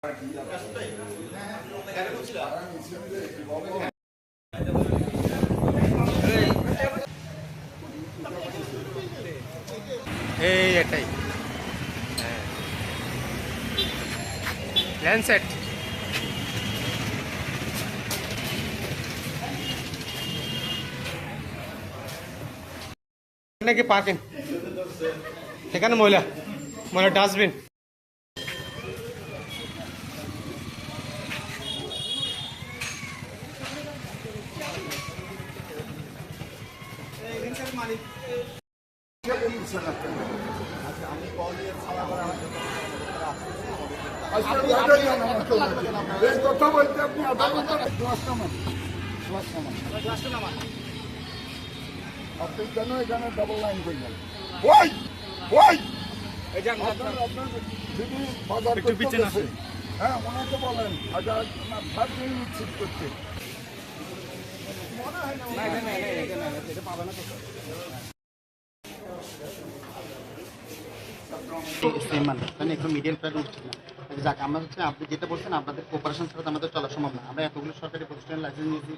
এই এটাই ল্যান্ডসেট নাকি পার্কিং এখানে ময়লা ময়লা ডাস্টবিন কথা বলতে আপনি আপনি কেন এখানে ডাবল লাইন করলেন? হ্যাঁ ওনাকে বলেন নিশ্চিত করতে একটু মিডিয়াম প্ল্যান উঠছে না। যাক আমরা হচ্ছে আপনি যেটা বলছেন আপনাদের কোপারেশন ছাড়া আমাদের চলা সম্ভব না। আমরা এতগুলো সরকারি প্রতিষ্ঠানের লাইসেন্স নিয়েছি,